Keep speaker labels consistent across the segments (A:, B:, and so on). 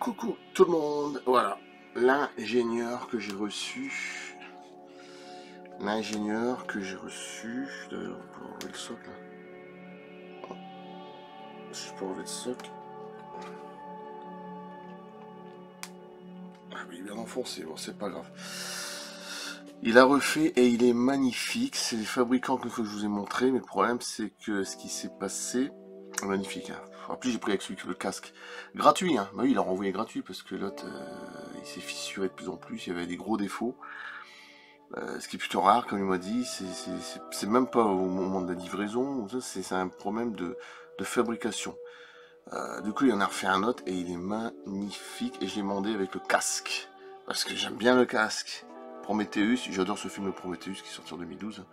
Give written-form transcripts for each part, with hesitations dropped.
A: Coucou tout le monde, voilà, l'ingénieur que j'ai reçu, d'ailleurs on peut enlever le socle là, si je peux enlever le socle, ah oui il est bien enfoncé, bon c'est pas grave, il a refait et il est magnifique, c'est les fabricants que je vous ai montré, mais le problème c'est que ce qui s'est passé, magnifique, hein. En plus j'ai pris avec le casque, gratuit, hein. Bah oui il a renvoyé gratuit parce que l'autre il s'est fissuré de plus en plus, il y avait des gros défauts. Ce qui est plutôt rare, comme il m'a dit, c'est même pas au moment de la livraison, c'est un problème de fabrication. Du coup, il en a refait un autre et il est magnifique. Et je l'ai demandé avec le casque, parce que j'aime bien le casque. Prometheus, j'adore ce film de Prometheus qui est sorti en 2012.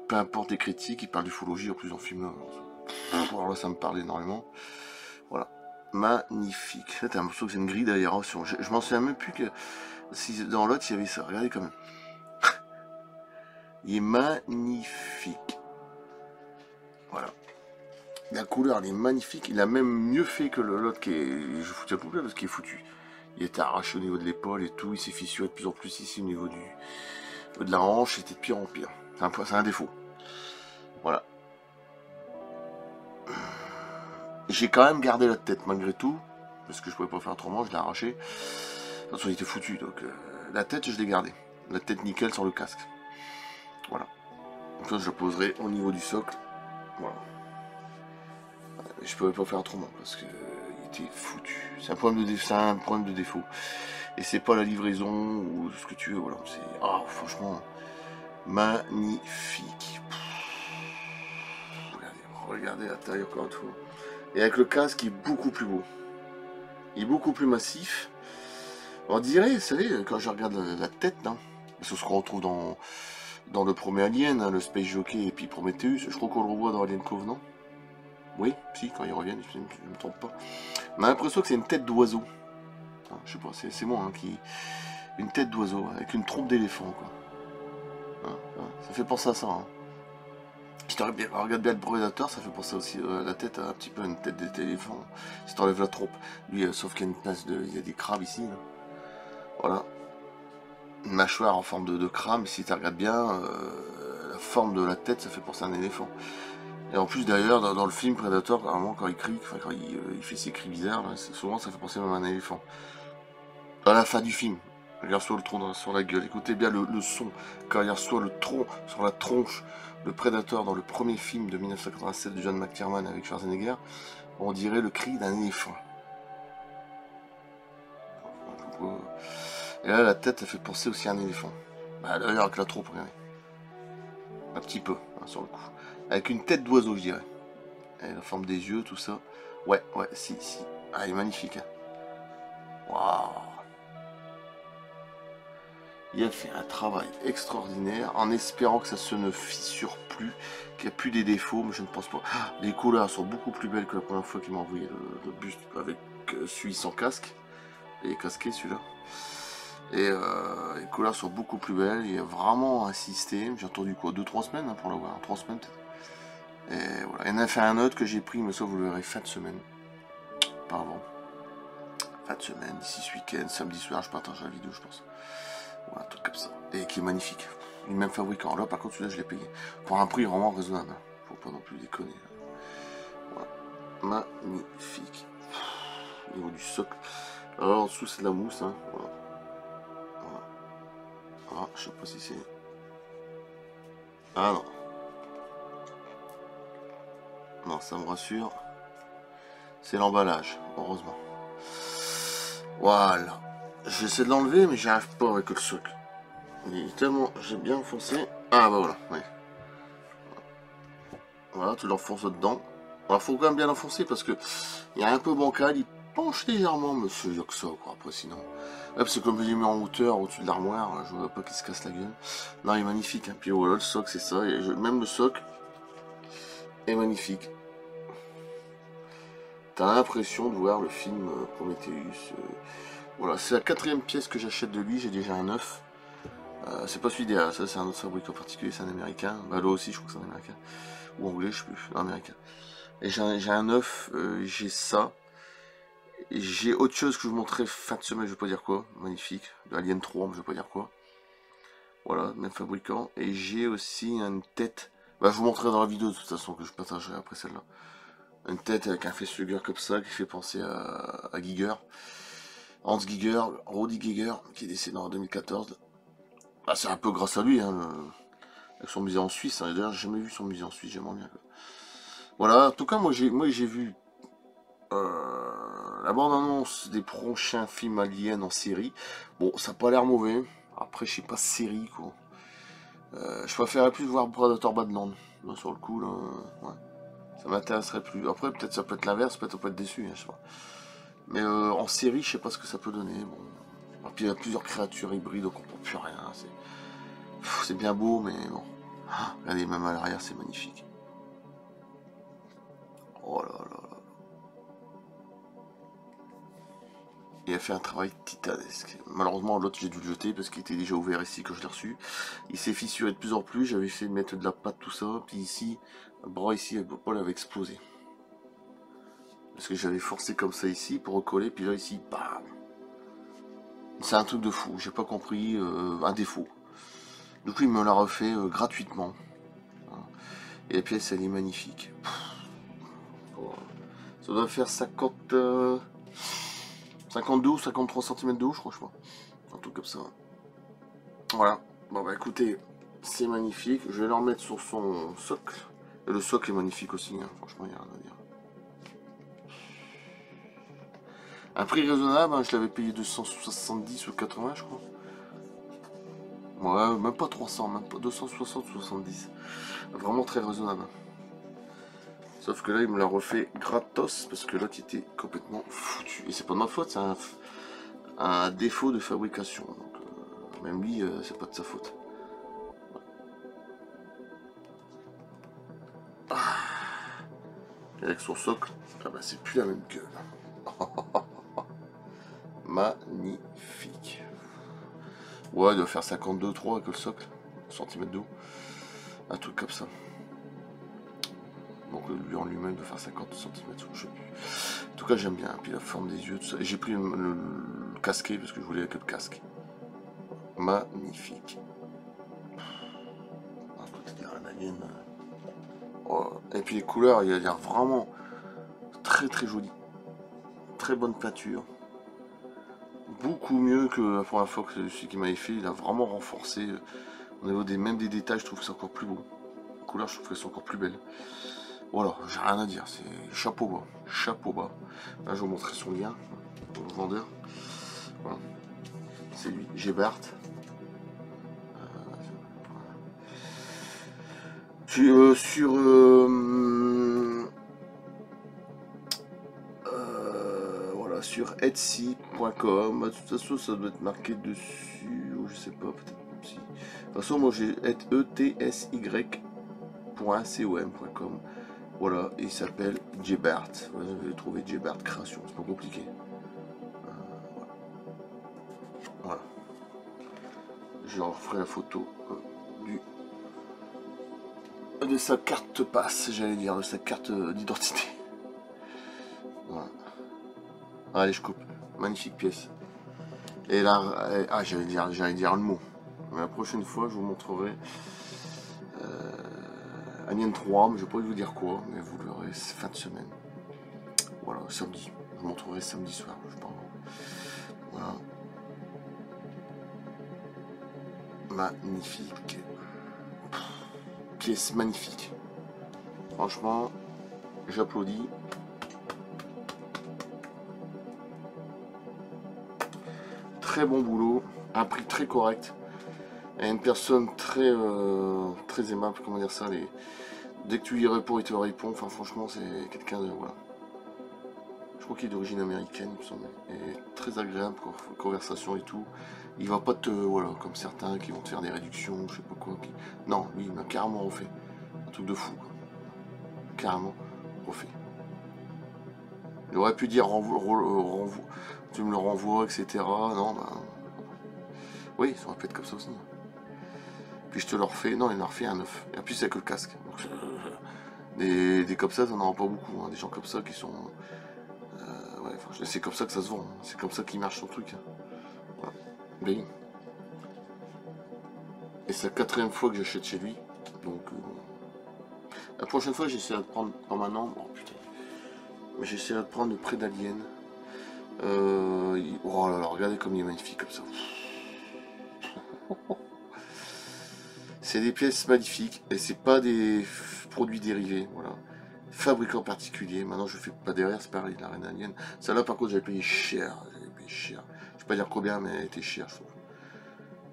A: Peu importe les critiques, il parle d'ufologie en plus dans le film. Alors là, ça me parle énormément. Voilà, magnifique. C'est un morceau que c'est une grille d'aération. Je m'en souviens même plus que si dans l'autre il y avait ça. Regardez quand même. Il est magnifique. Voilà. La couleur, elle est magnifique. Il a même mieux fait que l'autre qui est... Je foutais la poubelle parce qu'il est foutu. Il était arraché au niveau de l'épaule et tout. Il s'est fissuré de plus en plus ici au niveau de la hanche. C'était de pire en pire. C'est un défaut. Voilà. J'ai quand même gardé la tête malgré tout. Parce que je pouvais pas faire autrement. Je l'ai arraché. De toute façon, il était foutu. Donc la tête, je l'ai gardée. La tête nickel sur le casque. Voilà. Donc ça, je la poserai au niveau du socle. Voilà. Je pouvais pas faire autrement parce que il était foutu. C'est un problème de défaut. Et c'est pas la livraison ou ce que tu veux. Voilà. C'est franchement magnifique. Regardez l'intérieur encore une fois. Et avec le casque, il est beaucoup plus beau. Il est beaucoup plus massif. On dirait, vous savez, quand je regarde la tête, hein, c'est ce qu'on retrouve dans le premier Alien, hein, le Space Jockey et puis Prometheus. Je crois qu'on le revoit dans Alien Covenant. Oui, si, quand ils reviennent, je ne me trompe pas. On a l'impression que c'est une tête d'oiseau. Enfin, je sais pas, c'est moi hein, qui... Une tête d'oiseau, avec une trompe d'éléphant, quoi. Ça fait penser à ça. Hein. Si tu regardes bien le prédateur, ça fait penser aussi la tête à un petit peu une tête d'éléphant. Si tu enlèves la trompe. Lui, sauf qu'il y a une place de... Il y a des crabes ici. Là. Voilà. Une mâchoire en forme de crabe. Si tu regardes bien, la forme de la tête, ça fait penser à un éléphant. Et en plus d'ailleurs dans le film Predator, vraiment quand il crie, enfin quand il fait ses cris bizarres, là, souvent ça fait penser même à un éléphant. À la fin du film, il reçoit le tronc sur la gueule. Écoutez bien le son, quand il reçoit le tronc sur la tronche, le Predator dans le premier film de 1987 de John McTiernan avec Schwarzenegger, on dirait le cri d'un éléphant. Et là la tête, elle fait penser aussi à un éléphant. Bah, d'ailleurs avec la trompe, regardez. Un petit peu, hein, sur le coup. Avec une tête d'oiseau, je dirais. Et la forme des yeux, tout ça. Ouais, si. Ah, il est magnifique. Hein. Waouh. Il a fait un travail extraordinaire, en espérant que ça se ne fissure plus, qu'il n'y a plus des défauts, mais je ne pense pas. Ah, les couleurs sont beaucoup plus belles que la première fois qu'il m'a envoyé le buste avec celui sans casque. Il est casqué celui-là. Et les couleurs sont beaucoup plus belles, il a vraiment insisté. J'ai attendu quoi, 2-3 semaines hein, pour l'avoir, 3 semaines peut-être. Et voilà, il y en a fait un autre que j'ai pris, mais ça vous le verrez fin de semaine. Pas avant. Fin de semaine, d'ici ce week-end, samedi soir, je partage la vidéo, je pense. Voilà, un truc comme ça. Et qui est magnifique. Le même fabricant. Là, par contre, celui-là, je l'ai payé. Pour un prix vraiment raisonnable. Faut pas non plus déconner. Voilà. Magnifique. Au niveau du socle. Alors, en dessous, c'est de la mousse. Hein. Voilà. Ah, je sais pas si c'est... Ah non. Non, ça me rassure. C'est l'emballage, heureusement. Voilà. J'essaie de l'enlever, mais j'y arrive pas avec le socle. Il est tellement... J'ai bien enfoncé. Ah bah voilà, oui. Voilà, tu l'enfonces dedans. Alors, faut quand même bien l'enfoncer parce que il y a un peu bancal, il penche légèrement, monsieur, il y a que ça, quoi, après sinon. Là, c'est comme il est mis en hauteur au-dessus de l'armoire, je veux pas qu'il se casse la gueule. Non, il est magnifique, hein. Puis voilà, le socle, c'est ça. Et même le socle est magnifique. T'as l'impression de voir le film Prometheus. Voilà, c'est la 4e pièce que j'achète de lui, j'ai déjà un 9. C'est pas celui d'IA, ça c'est un autre fabricant particulier, c'est un américain. Bah là aussi je crois que c'est un américain. Ou anglais, je sais plus, un américain. Et j'ai un 9, j'ai ça. J'ai autre chose que je vous montrerai fin de semaine, je vais pas dire quoi. Magnifique. De Alien 3, je vais pas dire quoi. Voilà, même fabricant. Et j'ai aussi une tête. Bah, je vous montrerai dans la vidéo de toute façon que je partagerai après celle-là. Une tête avec un facehugger comme ça qui fait penser à Giger. Hans Giger, Rudi Giger, qui est décédé en 2014. Ah, c'est un peu grâce à lui, hein, avec son musée en Suisse. Hein. D'ailleurs, j'ai jamais vu son musée en Suisse, j'aimerais bien. Voilà, en tout cas, moi j'ai vu la bande-annonce des prochains films aliens en série. Bon, ça n'a pas l'air mauvais. Après, je sais pas, série quoi. Je préférerais plus voir Predator Badland. Là, sur le coup, là, ouais. Ça m'intéresserait plus. Après, peut-être ça peut être l'inverse, peut-être on peut être déçu, hein, je sais pas. Mais en série, je sais pas ce que ça peut donner. Bon. Et puis il y a plusieurs créatures hybrides, on comprend plus rien. C'est bien beau, mais bon. Ah, regardez, même à l'arrière, c'est magnifique. Oh là là là. Il a fait un travail titanesque. Malheureusement, l'autre, j'ai dû le jeter parce qu'il était déjà ouvert ici quand je l'ai reçu. Il s'est fissuré de plus en plus. J'avais essayé de mettre de la pâte, tout ça. Puis ici, le bras ici, le Paul avait explosé. Parce que j'avais forcé comme ça ici pour recoller. Puis là, ici, bam. C'est un truc de fou. J'ai pas compris. Un défaut. Du coup, il me l'a refait gratuitement. Et la pièce, elle est magnifique. Ça doit faire 52 ou 53 cm de haut, je crois, un truc comme ça. Voilà. Bon, bah écoutez, c'est magnifique. Je vais le remettre sur son socle. Et le socle est magnifique aussi, hein. Franchement, il n'y a rien à dire. Un prix raisonnable, hein, je l'avais payé 270 ou 80, je crois. Ouais, même pas 300, même pas 260 ou 70. Vraiment très raisonnable. Sauf que là, il me l'a refait gratos parce que l'autre était complètement foutu. Et c'est pas de ma faute, c'est un défaut de fabrication. Donc, même lui, c'est pas de sa faute. Ah. Et avec son socle, ah bah, c'est plus la même gueule. Magnifique. Ouais, il doit faire 52,3 avec le socle, centimètres d'eau. Un truc comme ça. Donc lui en lui-même doit faire 50 cm, je sais plus. En tout cas, j'aime bien. Puis la forme des yeux, tout ça. Et j'ai pris le casquet parce que je voulais que le casque. Magnifique. Un alien. Oh. Et puis les couleurs, il a l'air vraiment très très joli. Très bonne peinture. Beaucoup mieux que la première fois que celui qui m'avait fait. Il a vraiment renforcé. Au niveau même des détails, je trouve que c'est encore plus beau. Les couleurs, je trouve qu'elles sont encore plus belles. Voilà, j'ai rien à dire, c'est chapeau bas, chapeau bas. Là, je vous montrerai son lien, pour le vendeur. Voilà. C'est lui, Gebert. Voilà, sur Etsy.com. De toute façon, ça doit être marqué dessus, ou je sais pas, peut-être si. De toute façon, moi j'ai etsy.com. Voilà, et il s'appelle Gebert. Vous avez trouvé Gebert Création, c'est pas compliqué. Voilà. Je leur ferai la photo de sa carte passe, j'allais dire, de sa carte d'identité. Voilà. Allez, je coupe. Magnifique pièce. Et là, ah, j'allais dire le mot. Mais la prochaine fois, je vous montrerai Alien 3, mais je vais pas vous dire quoi, mais vous verrez fin de semaine. Voilà, samedi. Je vous montrerai samedi soir, je pense. Voilà. Magnifique. Pièce magnifique. Franchement, j'applaudis. Très bon boulot, un prix très correct. Et une personne très très aimable, comment dire ça, dès que tu lui réponds, il te répond. Enfin, franchement, c'est quelqu'un de. Voilà. Je crois qu'il est d'origine américaine, il me semble. Et très agréable, conversation et tout. Il va pas te. Voilà, comme certains qui vont te faire des réductions, je sais pas quoi. Non, lui, il m'a carrément refait. Un truc de fou, quoi. Carrément refait. Il aurait pu dire tu me le renvoies, etc. Non, bah. Oui, ça aurait pu être comme ça aussi. Puis je te le refais. Non, il en a refait un neuf. Et en plus, c'est que le casque. Donc, des comme ça, t'en auras pas beaucoup. Hein. Des gens comme ça qui sont. Ouais, enfin, c'est comme ça que ça se vend. Hein. C'est comme ça qu'il marche son truc. Hein. Voilà. Mais oui. Et c'est la 4e fois que j'achète chez lui. Donc, la prochaine fois, j'essaierai de prendre. Oh, maintenant. Oh putain. J'essaierai de prendre le prêt d'Alien. Oh là là, regardez comme il est magnifique comme ça. C'est des pièces magnifiques et c'est pas des produits dérivés, voilà. Fabricant particulier. Maintenant, je fais pas derrière, c'est pareil, la reine Alien. Celle-là, par contre, j'avais payé cher. J'avais payé cher. Je vais pas dire combien, mais elle était chère, je trouve.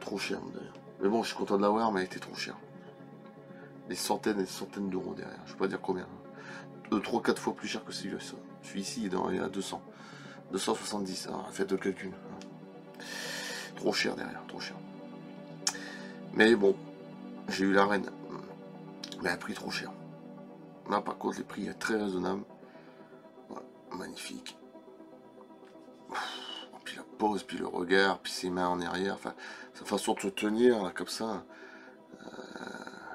A: Trop cher, d'ailleurs. Mais bon, je suis content de l'avoir, mais elle était trop chère. Des centaines et des centaines d'euros derrière. Je vais pas dire combien. 3-4 fois plus cher que celui-là. Celui-ci, il est à 200. 270. Alors, faites le calcul. Trop cher derrière, trop cher. Mais bon, j'ai eu la reine. Mais elle a pris trop cher. Là, par contre, les prix est très raisonnable. Voilà, magnifique. Puis la pose, puis le regard, puis ses mains en arrière. Enfin, sa façon de se tenir, là, comme ça.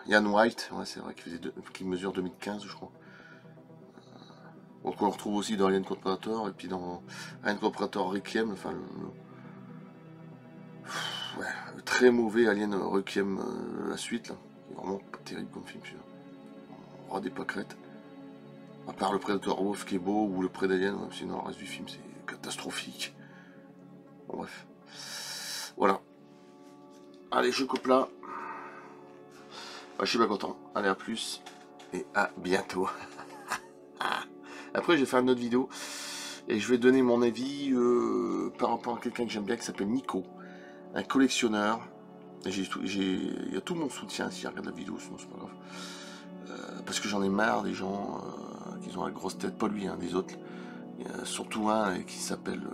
A: Ian White, ouais, c'est vrai qu'il mesure 2015, je crois. Donc on le retrouve aussi dans Alien contre Predator, et puis dans Alien contre Predator Requiem, enfin le très mauvais Alien Requiem, la suite, là. C'est vraiment pas terrible comme film, celui-là. Roi des pâquerettes. À part le Predator Wolf qui est beau, ou le Prédalien, sinon le reste du film c'est catastrophique. Bon, bref. Voilà. Allez, je coupe là. Je suis bien content. Allez, à plus. Et à bientôt. Après, je vais faire une autre vidéo. Et je vais donner mon avis par rapport à quelqu'un que j'aime bien qui s'appelle Nico. Un collectionneur. Il y a tout mon soutien s'il regarde la vidéo, sinon c'est pas grave. Parce que j'en ai marre des gens qui ont la grosse tête. Pas lui, hein, des autres. Il y a surtout un qui s'appelle...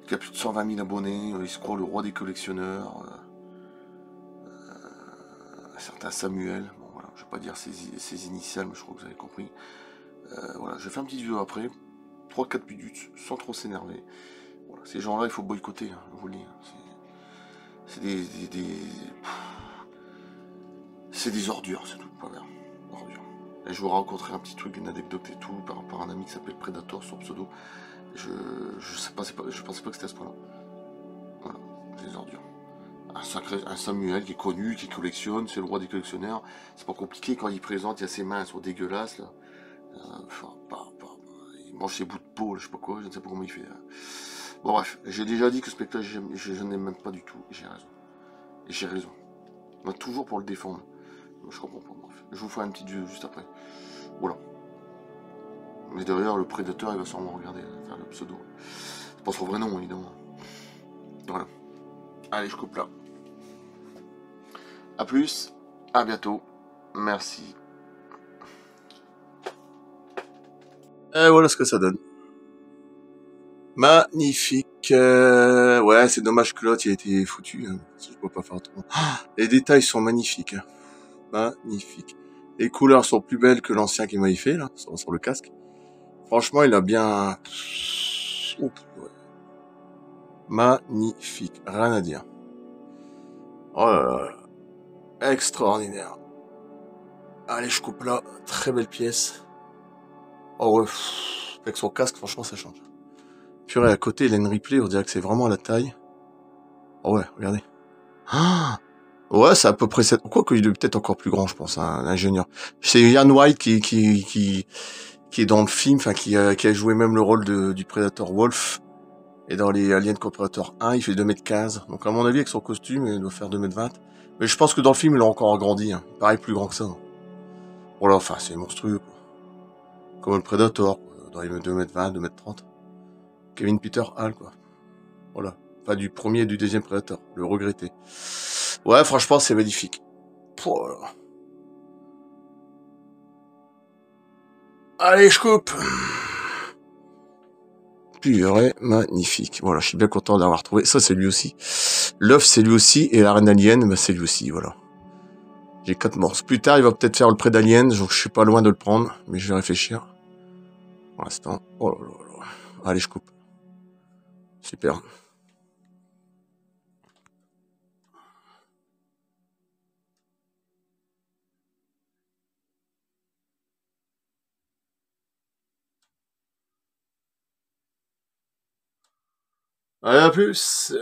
A: qui a plus de 120 000 abonnés. Il se croit le roi des collectionneurs. Certain Samuel. Bon, voilà, je vais pas dire ses initiales, mais je crois que vous avez compris. Voilà, je vais faire une petite vidéo après. 3-4 minutes, sans trop s'énerver. Voilà, ces gens-là, il faut boycotter, hein, je vous le dis. C'est des ordures, c'est tout, pas bien. Ordures. Et je vous raconterai un petit truc, une anecdote et tout, par rapport à un ami qui s'appelle Predator sur pseudo. Je pensais pas que c'était à ce point-là. Voilà, des ordures. Un Samuel qui est connu, qui collectionne, c'est le roi des collectionneurs. C'est pas compliqué quand il présente, il y a ses mains, elles sont dégueulasses là. Il mange ses bouts de peau, là, je sais pas quoi, je ne sais pas comment il fait. Là. Bon bref, j'ai déjà dit que ce spectacle je n'aime même pas du tout, et j'ai raison. Et j'ai raison. On va toujours pour le défendre. Je comprends pas, bref. Je vous ferai une petite vidéo juste après. Voilà. Mais derrière, le prédateur, il va sûrement regarder, faire le pseudo. C'est pas son vrai nom, évidemment. Voilà. Allez, je coupe là. A plus, à bientôt. Merci. Et voilà ce que ça donne. Magnifique. Ouais, c'est dommage que l'autre il a été foutu. Hein. Je peux pas faire autrement. Les détails sont magnifiques. Hein. Magnifiques. Les couleurs sont plus belles que l'ancien qu'il m'avait fait là, sur le casque. Franchement, il a bien. Oups, ouais. Magnifique. Rien à dire. Oh là là. Extraordinaire. Allez, je coupe là. Très belle pièce. Oh ouais. Avec son casque, franchement, ça change. Purée, à côté, il a une replay, on dirait que c'est vraiment à la taille. Oh ouais, regardez. Ah ouais, c'est à peu près cette... Quoi qu'il est peut-être encore plus grand, je pense, un ingénieur. C'est Ian White qui est dans le film, enfin, qui a joué même le rôle du Predator Wolf. Et dans les Alien contre Predator 1, il fait 2m15. Donc, à mon avis, avec son costume, il doit faire 2m20. Mais je pense que dans le film, il a encore agrandi, hein. Pareil, plus grand que ça. Voilà, enfin, c'est monstrueux, quoi. Comme le Predator, quoi. Dans les 2m20, 2m30. Kevin Peter Hall, quoi. Voilà. Pas du premier et du deuxième Predator. Le regretté. Ouais, franchement, c'est magnifique. Oh là là. Allez, je coupe. Purée, magnifique. Voilà, je suis bien content d'avoir trouvé. Ça, c'est lui aussi. L'œuf, c'est lui aussi. Et la reine alien, bah, c'est lui aussi, voilà. J'ai 4 morceaux. Plus tard, il va peut-être faire le prêt d'alien. Donc, je suis pas loin de le prendre. Mais je vais réfléchir. Pour l'instant. Oh là là là. Allez, je coupe. Super. Allez, à plus.